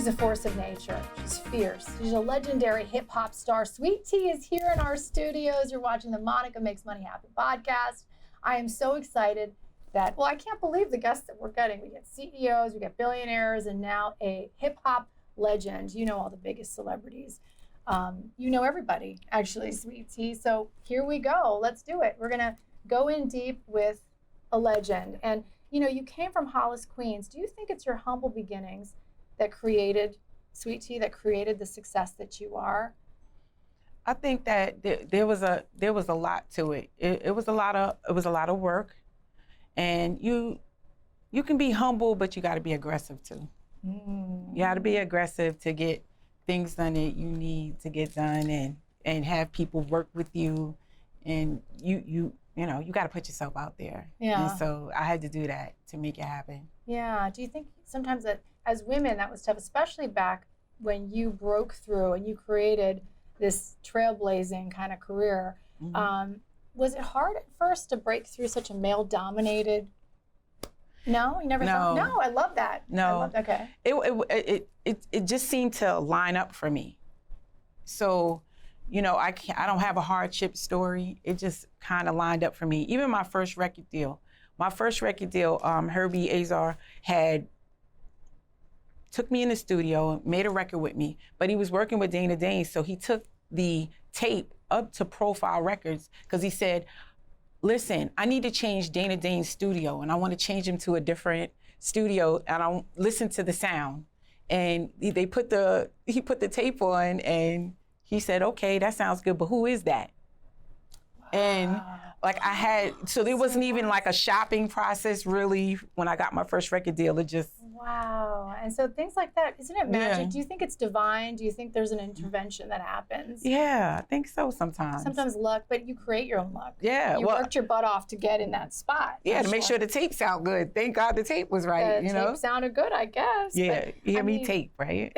She's a force of nature. She's fierce. She's a legendary hip hop star. Sweet Tea is here in our studios. You're watching the Monica Makes Money Happen podcast. I am so excited that, well, I can't believe the guests that we're getting. We get CEOs, we get billionaires, and now a hip hop legend. You know all the biggest celebrities. You know everybody, actually, Sweet Tea. So here we go. Let's do it. We're going to go in deep with a legend. And, you know, you came from Hollis, Queens. Do you think it's your humble beginnings that created Sweet Tea, that created the success that you are? I think that there was a lot to it. It was a lot of work, and you can be humble, but you got to be aggressive too. You got to be aggressive to get things done that you need to get done, and have people work with you, and you know you got to put yourself out there. Yeah. And so I had to do that to make it happen. Yeah. Do you think sometimes that as women that was tough, especially back when you broke through and you created this trailblazing kind of career? Mm-hmm. Was it hard at first to break through such a male-dominated? No, you never No. thought. No, I love that. No. Okay. It just seemed to line up for me. So, you know, I don't have a hardship story. It just kind of lined up for me. Even my first record deal, Herbie Azar took me in the studio, made a record with me, but he was working with Dana Dane, so he took the tape up to Profile Records because he said, listen, I need to change Dana Dane's studio, and I want to change him to a different studio, and I listen to the sound. And he put the tape on, and he said, okay, that sounds good, but who is that? And like so there wasn't even like a shopping process really when I got my first record deal. It just. Wow. And so things like that, isn't it magic? Yeah. Do you think it's divine? Do you think there's an intervention that happens? Yeah, I think so sometimes. Sometimes luck, but you create your own luck. Yeah. You worked your butt off to get in that spot. Yeah, to make sure the tape sound good. Thank God the tape was right, the you know? tape sounded good, I guess. Yeah, but, you hear me tape, right?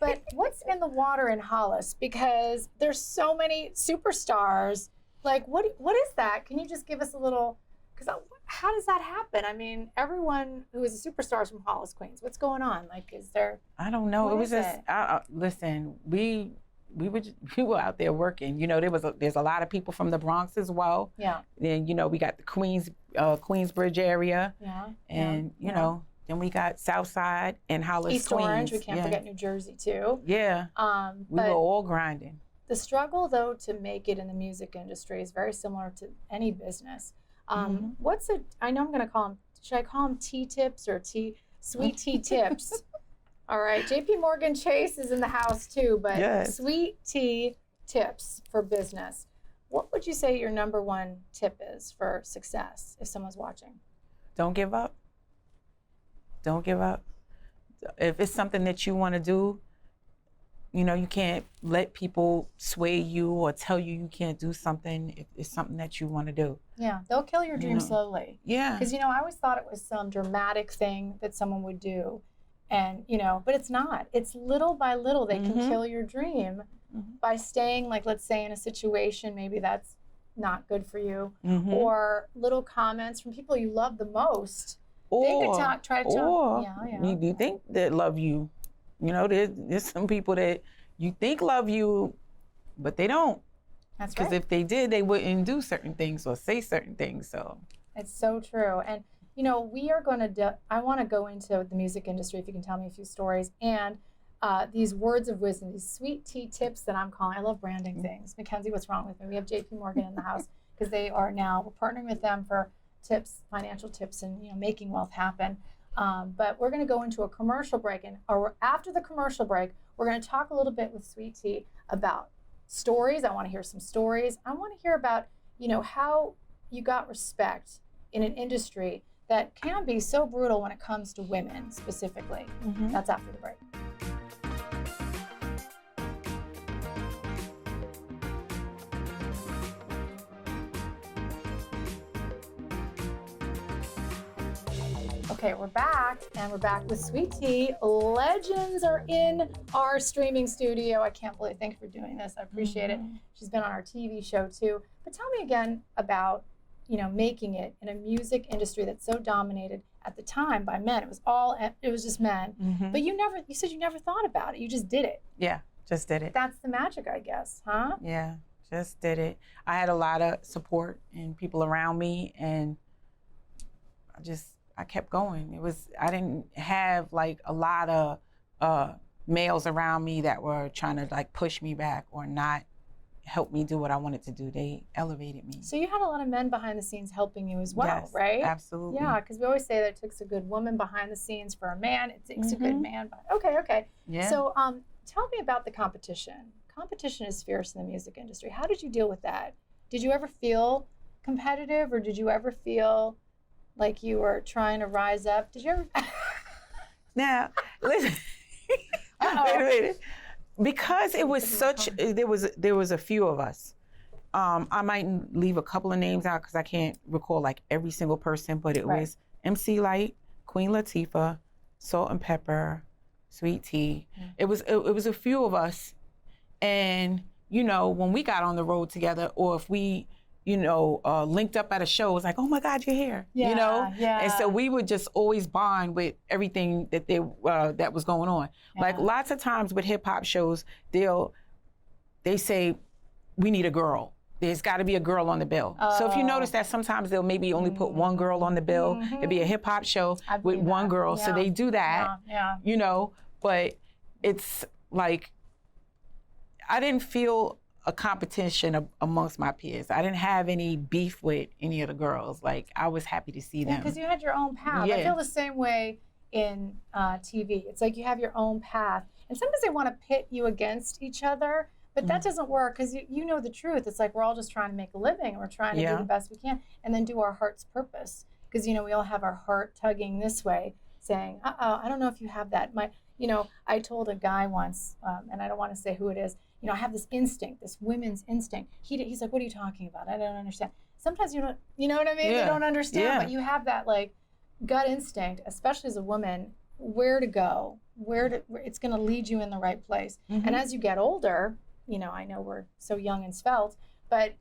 But what's in the water in Hollis? Because there's so many superstars. Like, what is that? Can you just give us a little, because how does that happen? I mean, everyone who is a superstar is from Hollis, Queens. What's going on? Like, is there? I don't know. It was just, it? Listen, we were out there working. You know, there's a lot of people from the Bronx as well. Yeah. Then, you know, we got the Queensbridge area. Yeah. And, you know, then we got Southside and Hollis, East Queens. Orange, we can't forget New Jersey too. Yeah. We were all grinding. The struggle, though, to make it in the music industry is very similar to any business. What's it? I know I'm going to call them. Should I call them tea tips or sweet tea tips? All right. JP Morgan Chase is in the house too, but yes. Sweet tea tips for business. What would you say your number one tip is for success if someone's watching? Don't give up. Don't give up. If it's something that you want to do, you know, you can't let people sway you or tell you can't do something if it's something that you want to do. Yeah, they'll kill your dream slowly. Yeah. Because, you know, I always thought it was some dramatic thing that someone would do. And, you know, but it's not. It's little by little they can kill your dream by staying, like, let's say in a situation, maybe that's not good for you, or little comments from people you love the most. They could try to tell. You think that love you. You know, there's some people that you think love you, but they don't. That's right. Because if they did, they wouldn't do certain things or say certain things. So it's so true. And you know, we are going to. I want to go into the music industry. If you can tell me a few stories and these words of wisdom, these sweet tea tips that I'm calling. I love branding things. Mackenzie, what's wrong with me? We have JP Morgan in the house because they are now. We're partnering with them for tips, financial tips, and making wealth happen. But we're going to go into a commercial break, and after the commercial break, we're going to talk a little bit with Sweet Tea about stories. I want to hear some stories. I want to hear about, how you got respect in an industry that can be so brutal when it comes to women specifically. That's after the break. Okay, we're back, and we're back with Sweet Tea. Legends are in our streaming studio. I can't believe, thank you for doing this. I appreciate it. She's been on our TV show too. But tell me again about, making it in a music industry that's so dominated at the time by men. It was just men. Mhm. But you said you never thought about it. You just did it. Yeah, just did it. That's the magic, I guess, huh? Yeah, just did it. I had a lot of support and people around me, and I kept going. I didn't have like a lot of males around me that were trying to like push me back or not help me do what I wanted to do. They elevated me. So you had a lot of men behind the scenes helping you as well, Yes, right? absolutely. Yeah, because we always say that it takes a good woman behind the scenes for a man. It takes a good Mhm. man. Okay. Yeah. So tell me about the competition. Competition is fierce in the music industry. How did you deal with that? Did you ever feel competitive, or did you ever feel like you were trying to rise up? Did you ever? Now, listen. Wait a minute. Because it was there was a few of us. I might leave a couple of names out because I can't recall like every single person, but it Right. was MC Light, Queen Latifah, Salt and Pepper, Sweet Tea. Mm. It was a few of us, and you know, when we got on the road together, or if we, you know, linked up at a show, it was like, oh my God, you're here, you know? Yeah. And so we would just always bond with everything that that was going on. Like Yeah. lots of times with hip hop shows, they say, we need a girl. There's got to be a girl on the bill. So if you Oh. notice that sometimes they'll maybe only put one girl on the bill. It'd be a hip hop show I with believe one that. girl. So Yeah. they do that, Yeah. you know, but it's like, I didn't feel a competition amongst my peers. I didn't have any beef with any of the girls. Like, I was happy to see them. Because you had your own path. I Yeah. feel the same way in TV. It's like you have your own path. And sometimes they want to pit you against each other, but that doesn't work because you know the truth. It's like we're all just trying to make a living and we're trying to do Yeah. the best we can and then do our heart's purpose. Because, you know, we all have our heart tugging this way saying, I don't know if you have that. I told a guy once, and I don't want to say who it is, you know, I have this instinct, this women's instinct. He's like, what are you talking about? I don't understand. Sometimes you don't, you know what I mean? Yeah. You don't understand, Yeah. but you have that like gut instinct, especially as a woman, where to go, where it's going to lead you in the right place. Mhm. And as you get older, you know, I know we're so young and svelte, but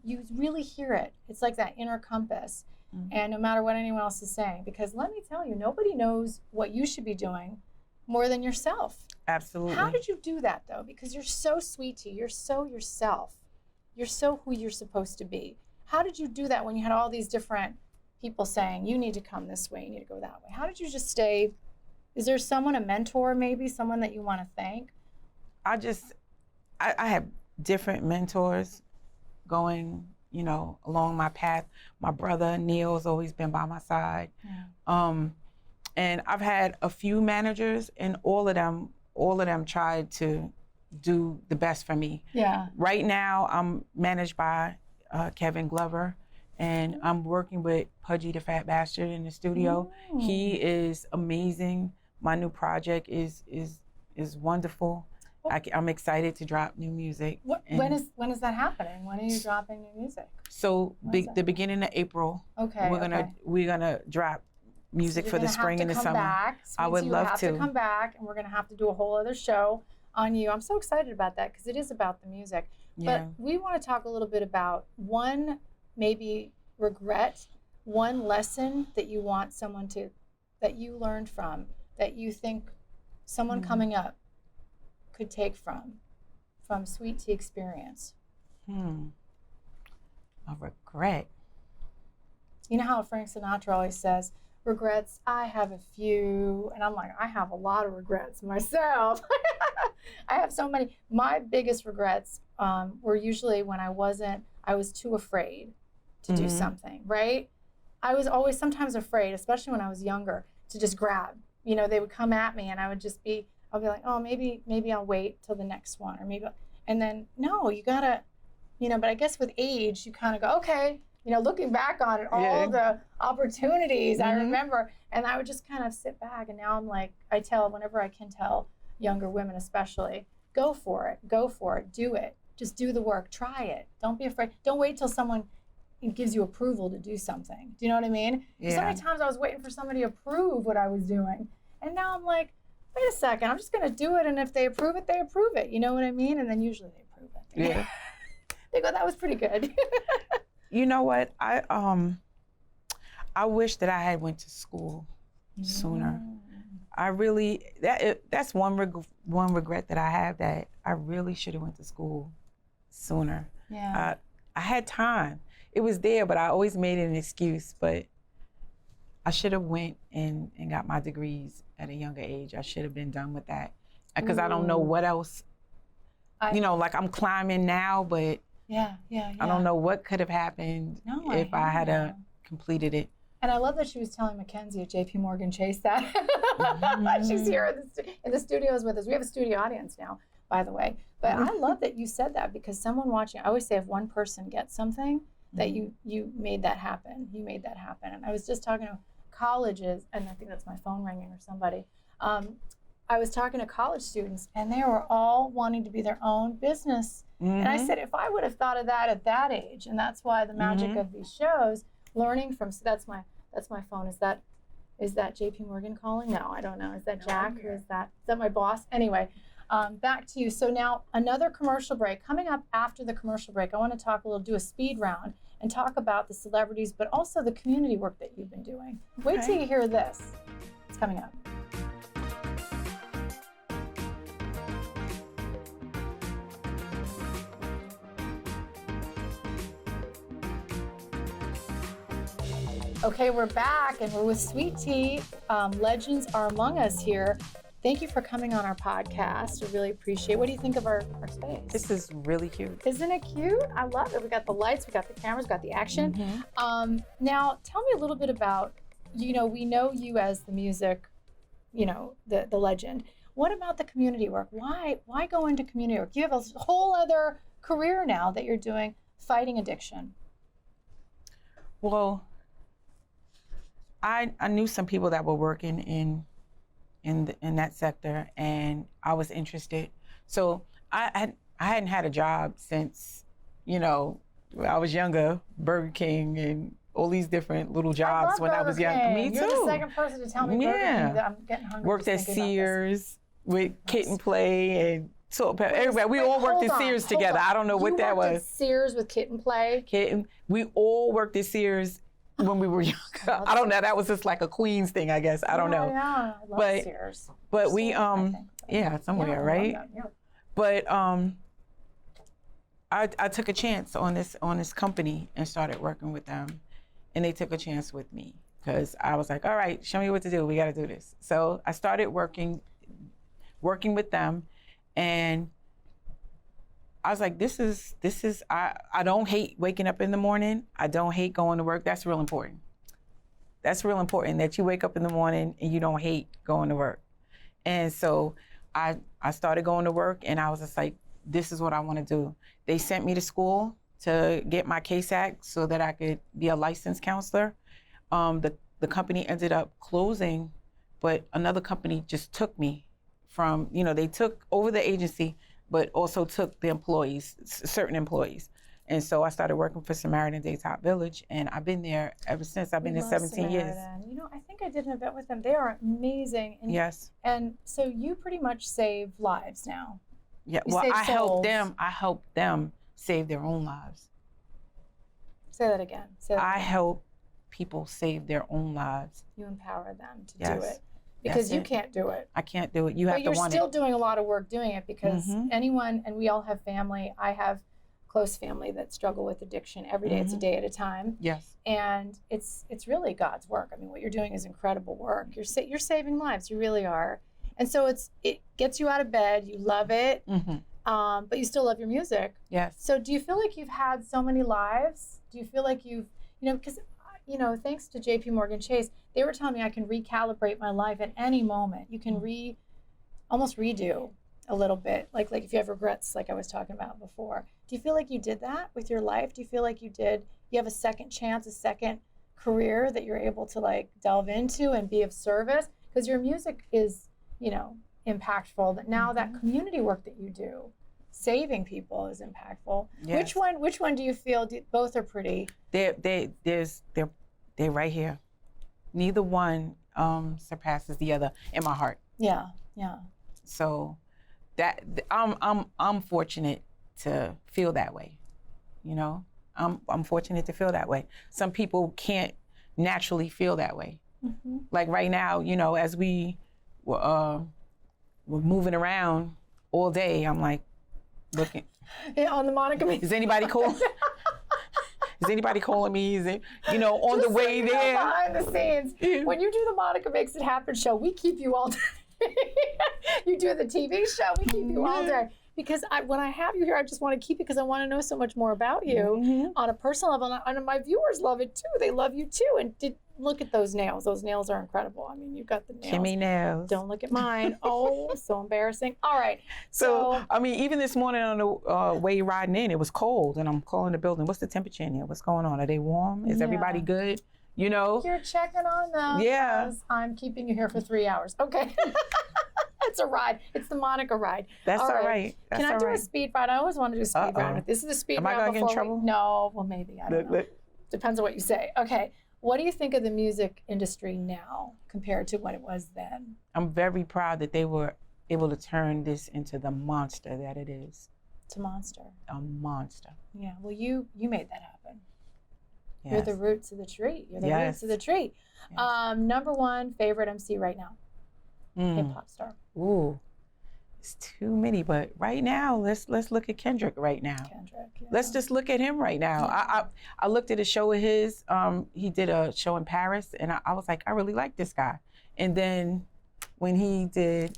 you really hear it. It's like that inner compass. Mhm. And no matter what anyone else is saying, because let me tell you, nobody knows what you should be doing more than yourself. Absolutely. How did you do that though? Because you're so sweet to you. You're so yourself. You're so who you're supposed to be. How did you do that when you had all these different people saying, you need to come this way, you need to go that way? How did you just stay? Is there someone, a mentor maybe, someone that you want to thank? I have different mentors going, you know, along my path. My brother Neil has always been by my side. Yeah. And I've had a few managers, and all of them tried to do the best for me. Yeah. Right now, I'm managed by Kevin Glover, and I'm working with Pudgy the Fat Bastard in the studio. Mm. He is amazing. My new project is wonderful. I'm excited to drop new music. When is that happening? When are you dropping new music? So When is that? the beginning of April, Okay. we're gonna drop music for the spring and the summer. I would love to. to. Come back, and we're gonna have to do a whole other show on you. I'm so excited about that because it is about the music. Yeah. But we want to talk a little bit about one maybe regret, one lesson that you want someone that you learned from, that you think someone coming up could take from Sweet Tea experience. A regret. You know how Frank Sinatra always says, regrets, I have a few. And I'm like, I have a lot of regrets myself. I have so many. My biggest regrets were usually when I was too afraid to do something, right? I was always sometimes afraid, especially when I was younger, to just grab. You know, they would come at me and I'll be like, oh, maybe I'll wait till the next one, or maybe, and then, no, you gotta, you know, but I guess with age, you kind of go, okay, you know, looking back on it, all the opportunities I remember, and I would just kind of sit back, and now I'm like, whenever I can tell younger women especially, go for it, do it, just do the work, try it, don't be afraid, don't wait till someone gives you approval to do something. Do you know what I mean? Yeah. So many times I was waiting for somebody to approve what I was doing, and now I'm like, wait a second, I'm just gonna do it, and if they approve it, they approve it. You know what I mean? And then usually they approve it. Yeah. They go, that was pretty good. You know what? I wish that I had went to school sooner. I really, that's one regret that I have, that I really should have went to school sooner. Yeah. I had time. It was there, but I always made it an excuse. But I should have went and got my degrees at a younger age. I should have been done with that. Because I don't know what else, like I'm climbing now, but yeah. I don't know what could have happened if I had completed it. And I love that she was telling Mackenzie at JP Morgan Chase that. She's here in the studios with us. We have a studio audience now, by the way. But I love that you said that, because someone watching, I always say if one person gets something, that you made that happen. You made that happen. And I was just talking to colleges, and I think that's my phone ringing or somebody. I was talking to college students, and they were all wanting to be their own business. And I said, if I would have thought of that at that age, and that's why the magic of these shows, learning from, so that's my phone. Is that JP Morgan calling? No, I don't know. Is that Jack? Who is that? Is that my boss? Anyway, back to you. So now another commercial break. Coming up after the commercial break, I want to do a speed round and talk about the celebrities, but also the community work that you've been doing. Wait till you hear this. It's coming up. Okay, we're back, and we're with Sweet Tea. Legends are among us here. Thank you for coming on our podcast. We really appreciate it. What do you think of our space? This is really cute. Isn't it cute? I love it. We got the lights, we got the cameras, we got the action. Now, tell me a little bit about, we know you as the music, the legend. What about the community work? Why go into community work? You have a whole other career now that you're doing, fighting addiction. Well, I knew some people that were working in that sector, and I was interested. So I hadn't had a job since, I was younger, Burger King and all these different little jobs when I was young. Me too. You're the second person to tell me Burger King that I'm getting hungry. Worked at Sears with Kit and Play and Salt Pepper. Everybody, we all worked at Sears together. I don't know what that was. You worked at Sears with Kit and Play? We all worked at Sears when we were younger. I don't know. That was just like a Queens thing, I guess. I don't know. Yeah, I love Sears. But we, somewhere, right? Yeah. But I took a chance on this company and started working with them, and they took a chance with me because I was like, all right, show me what to do. We got to do this. So I started working with them, and I was like, this is, I don't hate waking up in the morning. I don't hate going to work. That's real important. That's real important that you wake up in the morning and you don't hate going to work. And so I started going to work, and I was just like, this is what I want to do. They sent me to school to get my Case Act so that I could be a licensed counselor. The company ended up closing, but another company just took me from, they took over the agency, but also took the employees, certain employees. And so I started working for Samaritan Daytop Village, and I've been there ever since. I've been there 17 years. I think I did an event with them. They are amazing. And, yes. And so you pretty much save lives now. Yeah, I help them save their own lives. Say that again. I help people save their own lives. You empower them to do it. Because you can't do it. I can't do it. You have to want it. But you're still doing a lot of work doing it, because anyone, and we all have family. I have close family that struggle with addiction every day. It's a day at a time. Yes. And it's really God's work. I mean, what you're doing is incredible work. You're saving lives. You really are. And so it gets you out of bed. You love it, but you still love your music. Yes. So do you feel like you've had so many lives? Do you feel like you've, because thanks to JP Morgan Chase, they were telling me I can recalibrate my life at any moment. You can almost redo a little bit, like if you have regrets, like I was talking about before. Do you feel like you did that with your life? Do you feel like you have a second chance, a second career that you're able to delve into and be of service? Because your music is, impactful. But now that community work that you do, saving people, is impactful. Yes. Which one do you feel? Both are pretty. They're right here. Neither one surpasses the other in my heart. Yeah. So that I'm fortunate to feel that way. I'm fortunate to feel that way. Some people can't naturally feel that way. Mm-hmm. Like right now, you know, as we're moving around all day, I'm like looking. Yeah, on the Monica. Is anybody calling? Is anybody calling me? Is it, you know, on Just the way so you know, there? behind the scenes, when you do the Monica Makes It Happen show, we keep you all day. You do the TV show, we keep you all day. Because when I have you here, I just want to keep you because I want to know so much more about you on a personal level. And my viewers love it too. They love you too. And look at those nails. Those nails are incredible. I mean, you've got the nails. Kimmy nails. Don't look at mine. Oh, so embarrassing. All right. So, I mean, even this morning on the way riding in, it was cold. And I'm calling the building. What's the temperature in here? What's going on? Are they warm? Is everybody good? You know? You're checking on them. Yeah. Because I'm keeping you here for 3 hours. Okay. It's a ride. It's the Monica ride. That's all right. That's Can I all do right. a speed round? I always want to do a speed round. This is a speed round. Am I going to get in trouble? No. Well, maybe. I don't know. Depends on what you say. Okay. What do you think of the music industry now compared to what it was then? I'm very proud that they were able to turn this into the monster that it is. It's a monster. A monster. Yeah. Well, you made that happen. Yes. You're the roots of the tree. You're the roots of the tree. Yes. Number one favorite MC right now? Hip hop star. Ooh, it's too many. But right now, let's look at Kendrick right now. Kendrick. Yeah. Let's just look at him right now. Yeah. I looked at a show of his. He did a show in Paris, and I was like, I really like this guy. And then when he did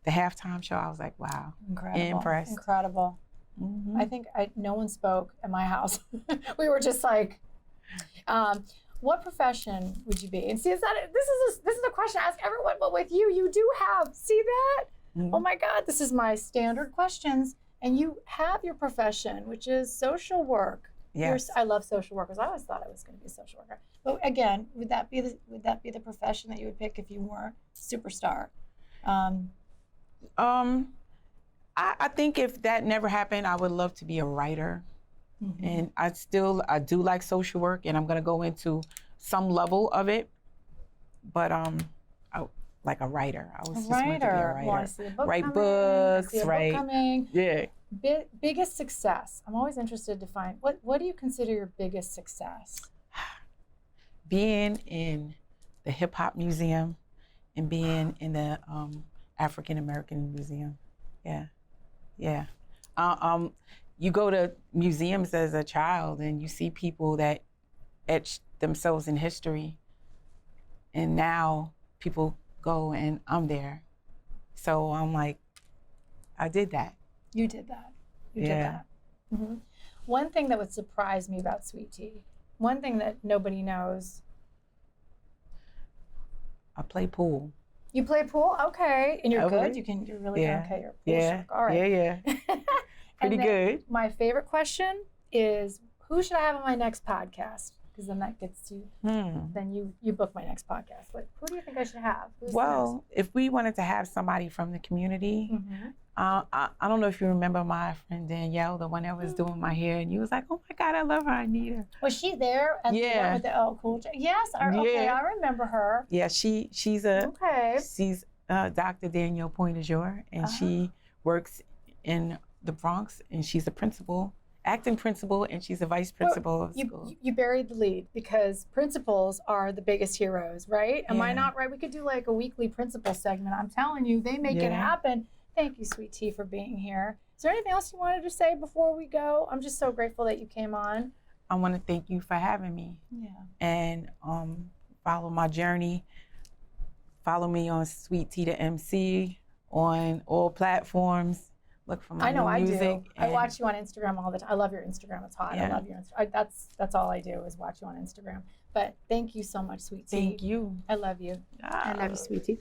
the halftime show, I was like, wow, impressed. Incredible. Mm-hmm. I think no one spoke at my house. We were just like, what profession would you be? And see, this is a question I ask everyone, but with you, you do have. See that? Mm-hmm. Oh my God, this is my standard questions, and you have your profession, which is social work. Yes. I love social workers. I always thought I was going to be a social worker. But again, would that be the profession that you would pick if you were a superstar? I think if that never happened, I would love to be a writer. Mm-hmm. And I do like social work, and I'm gonna go into some level of it. But like a writer. I was just wanted to be a writer. Well, I see a book write coming. books, I see a right? book coming. Yeah. Biggest success. I'm always interested to find what do you consider your biggest success? Being in the Hip Hop Museum and being in the African American Museum. Yeah. You go to museums as a child and you see people that etched themselves in history, and now people go and I'm there. So I'm like, I did that. You did that. You did that. Mm-hmm. One thing that would surprise me about Sweet Tea, one thing that nobody knows. I play pool. You play pool? Okay. And you're good? You're really good? Yeah. Okay, you're a pool shark. All right. Yeah. Pretty good. My favorite question is, who should I have on my next podcast? Because then that gets you, then you book my next podcast. Like, who do you think I should have? Well, if we wanted to have somebody from the community, I don't know if you remember my friend Danielle, the one that was doing my hair, and you was like, oh my God, I love her, I need her. Was she there at the one with the cool? Yes, okay, I remember her. Yeah, she's Dr. Danielle Pointe-Jour, and she works in the Bronx, and she's a principal, acting principal, and she's a vice principal of school. You buried the lead, because principals are the biggest heroes, right? Am I not right? We could do like a weekly principal segment. I'm telling you, they make it happen. Thank you, Sweet Tea, for being here. Is there anything else you wanted to say before we go? I'm just so grateful that you came on. I want to thank you for having me. Yeah. And follow my journey. Follow me on Sweet Tea the MC on all platforms. Look for my new music. I watch you on Instagram all the time. I love your Instagram. It's hot. I love your Instagram. That's all I do is watch you on Instagram. But thank you so much, Sweet Tea. Thank you. I love you. I love you, Sweet Tea.